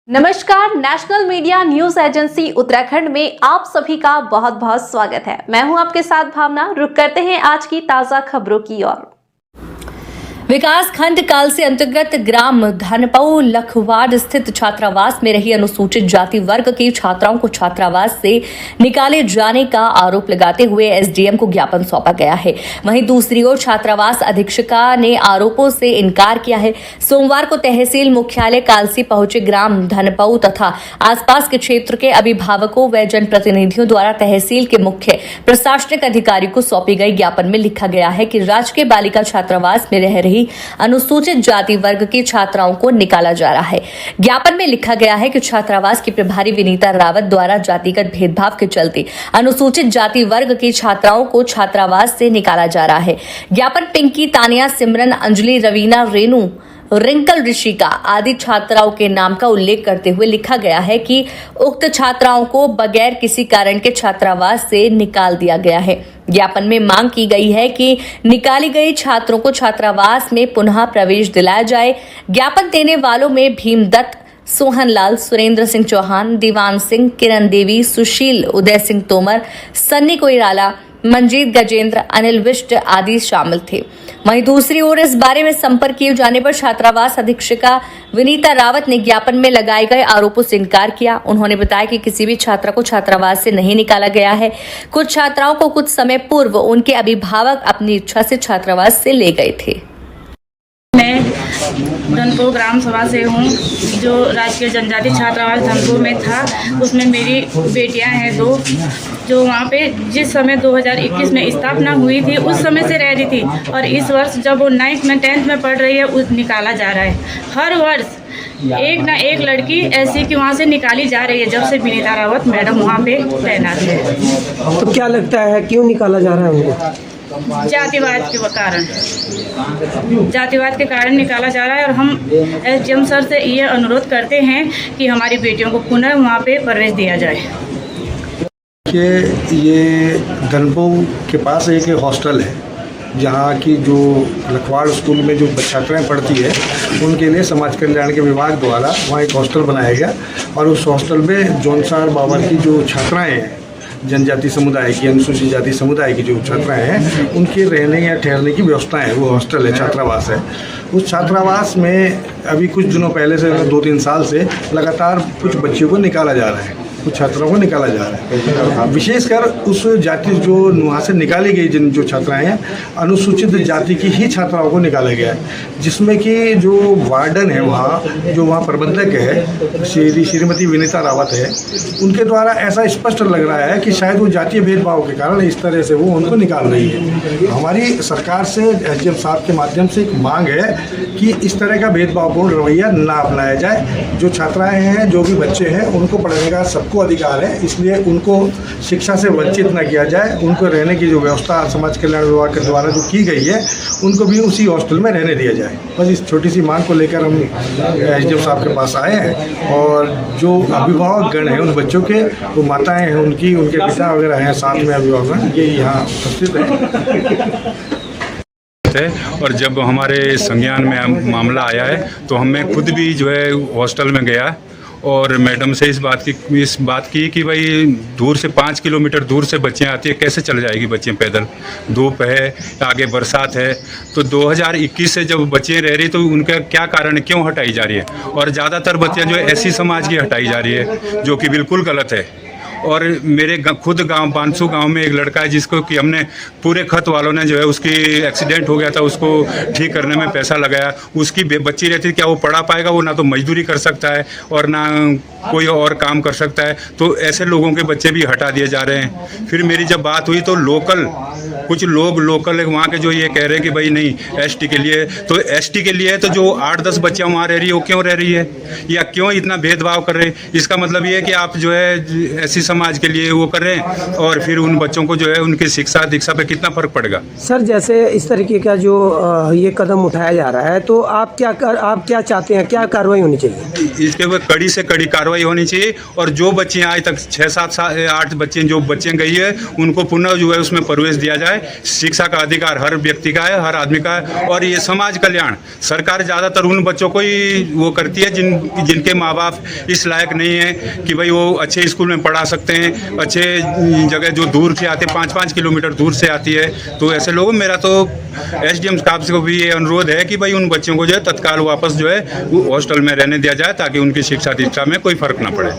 नमस्कार, national media news agency Uttarakhand में आप सभी का बहुत बहुत स्वागत है। मैं हूं आपके साथ भावना। रुक करते हैं आज की ताजा खबरों की ओर। विकास खंड काल से अंतर्गत ग्राम धनपऊ लखवाड़ स्थित छात्रावास में रही अनुसूचित जाति वर्ग की छात्राओं को छात्रावास से निकाले जाने का आरोप लगाते हुए एसडीएम को ज्ञापन सौंपा गया है। वहीं दूसरी ओर छात्रावास अधीक्षिका ने आरोपों से इनकार किया है। सोमवार को तहसील मुख्यालय कालसी पहुंचे ग्राम धनपऊ तथा आसपास के क्षेत्र के अभिभावकों व जनप्रतिनिधियों द्वारा तहसील के मुख्य प्रशासनिक अधिकारी को सौंपे गए ज्ञापन में लिखा गया है कि राजकीय बालिका छात्रावास में रह रही अनुसूचित जाति वर्ग की छात्राओं को निकाला जा रहा है। ज्ञापन में लिखा गया है कि छात्रावास की प्रभारी विनीता रावत द्वारा जातिगत भेदभाव के चलते अनुसूचित जाति वर्ग की छात्राओं को छात्रावास से निकाला जा रहा है। ज्ञापन पिंकी, तानिया, सिमरन, अंजलि, रवीना, रेनू, रिंकल, ऋषिका आदि छात्राओं के नाम का उल्लेख करते हुए लिखा गया है कि उक्त छात्राओं को बगैर किसी कारण के छात्रावास से निकाल दिया गया है। ज्ञापन में मांग की गई है कि निकाली गई छात्रों को छात्रावास में पुनः प्रवेश दिलाया जाए। ज्ञापन देने वालों में भीमदत्त, सोहनलाल, सुरेंद्र सिंह चौहान, दीवान सिंह, किरण देवी, सुशील, उदय सिंह तोमर, सन्नी कोइराला, मंजीत गजेंद्र, अनिल विष्ट आदि शामिल थे। वहीं दूसरी ओर इस बारे में संपर्क किए जाने पर छात्रावास अधीक्षिका विनीता रावत ने ज्ञापन में लगाए गए आरोपों से इनकार किया। उन्होंने बताया कि किसी भी छात्रा को छात्रावास से नहीं निकाला गया है। कुछ छात्राओं को कुछ समय पूर्व उनके अभिभावक अपनी इच्छा से छात्रावास से ले गए थे। मैं धनपुर ग्राम सभा से हूँ, जो राजकीय जनजाति छात्रावास धनपुर में था। उसमें मेरी बेटियां हैं दो, जो वहाँ पे जिस समय 2021 में स्थापना हुई थी उस समय से रह रही थी, और इस वर्ष जब वो 9th में 10th में पढ़ रही है उस निकाला जा रहा है। हर वर्ष एक ना एक लड़की ऐसी कि वहाँ से निकाली जा रही है जब से विनीता रावत मैडम वहाँ पे तैनात है। तो क्या लगता है क्यों निकाला जा रहा है उनको? जातिवाद के कारण निकाला जा रहा है। और हम एसडीएम सर से ये अनुरोध करते हैं कि हमारी बेटियों को पुनः वहाँ पे प्रवेश दिया जाए। कि ये धनपुर के पास एक हॉस्टल है, जहाँ की जो लखवाड़ स्कूल में जो छात्राएं पढ़ती है उनके लिए समाज कल्याण के विभाग द्वारा वहाँ एक हॉस्टल बनाया गया। और उस हॉस्टल में जौनसार बाबर की जो छात्राएं हैं, जनजाति समुदाय की, अनुसूचित जाति समुदाय की जो छात्राएं हैं, उनके रहने या ठहरने की व्यवस्था है। वो हॉस्टल है, छात्रावास है। उस छात्रावास में अभी कुछ दिनों पहले से 2-3 साल से लगातार कुछ बच्चियों को निकाला जा रहा है, कुछ छात्राओं को निकाला जा रहा है। विशेषकर उस जाति जो वहाँ से निकाली गई जिन जो छात्राएं हैं, अनुसूचित जाति की ही छात्राओं को निकाला गया है, जिसमें कि जो वार्डन है वहाँ, जो वहाँ प्रबंधक है श्रीमती विनीता रावत है, उनके द्वारा ऐसा स्पष्ट लग रहा है कि शायद वो जातीय भेदभाव के कारण इस तरह से वो उनको निकाल रही है। हमारी सरकार से एसडीएम साहब के माध्यम से एक मांग है कि इस तरह का भेदभावपूर्ण रवैया ना अपनाया जाए। जो छात्राएँ हैं, जो भी बच्चे हैं, उनको पढ़ने का सबको अधिकार है, इसलिए उनको शिक्षा से वंचित न किया जाए। उनको रहने की जो व्यवस्था समाज कल्याण विभाग के द्वारा जो की गई है, उनको भी उसी हॉस्टल में रहने दिया जाए। बस इस छोटी सी मांग को लेकर हम एसडीएम साहब के पास आए हैं। और जो अभिभावक गण हैं उन बच्चों के, वो माताएं हैं उनकी, उनके पिता वगैरह हैं, साथ में अभिभावक ये यहाँ उपस्थित हैं। और जब हमारे संज्ञान में मामला आया है तो हमें खुद भी जो है हॉस्टल में गया और मैडम से इस बात की कि भाई दूर से 5 किलोमीटर दूर से बच्चियाँ आती है, कैसे चल जाएगी बच्चियाँ पैदल, धूप है, आगे बरसात है। तो 2021 से जब बच्चियाँ रह रही तो उनका क्या कारण है, क्यों हटाई जा रही है? और ज़्यादातर बच्चियाँ जो है एससी समाज की हटाई जा रही है, जो कि बिल्कुल गलत है। और मेरे खुद गांव बांसू गांव में एक लड़का है जिसको कि हमने पूरे खत वालों ने जो है उसकी एक्सीडेंट हो गया था, उसको ठीक करने में पैसा लगाया। उसकी बच्ची रहती, क्या वो पढ़ा पाएगा? वो ना तो मजदूरी कर सकता है और ना कोई और काम कर सकता है। तो ऐसे लोगों के बच्चे भी हटा दिए जा रहे हैं। फिर मेरी जब बात हुई तो कुछ लोग लोकल वहाँ के जो ये कह रहे हैं कि भाई नहीं एसटी के लिए, तो एसटी के लिए तो जो 8-10 बच्चियाँ वहाँ रह रही है वो क्यों रह रही है, या क्यों इतना भेदभाव कर रहे हैं? इसका मतलब ये है कि आप जो है ऐसी समाज के लिए वो कर रहे हैं, और फिर उन बच्चों को जो है उनकी शिक्षा दीक्षा पे कितना फर्क पड़ेगा? सर, जैसे इस तरीके का जो ये कदम उठाया जा रहा है, तो आप क्या चाहते हैं, क्या कार्रवाई होनी चाहिए? इसके ऊपर कड़ी से कड़ी कार्रवाई होनी चाहिए। और जो बच्चियाँ आज तक 6-7-8 बच्चियाँ जो बच्चियाँ गई है उनको पुनः जो है उसमें प्रवेश दिया जाए। है। शिक्षा का अधिकार हर व्यक्ति का है, हर आदमी का है। और ये समाज कल्याण सरकार ज़्यादातर उन बच्चों को ही वो करती है जिनके माँ बाप इस लायक नहीं है कि भाई वो अच्छे स्कूल में पढ़ा सकते हैं, अच्छे जगह जो दूर से आते 5-5 किलोमीटर दूर से आती है। तो ऐसे लोगों, मेरा तो SDM साहब से को भी ये अनुरोध है कि भाई उन बच्चों को जो है तत्काल वापस जो है वो हॉस्टल में रहने दिया जाए, ताकि उनकी शिक्षा दीक्षा में कोई फर्क ना पड़े।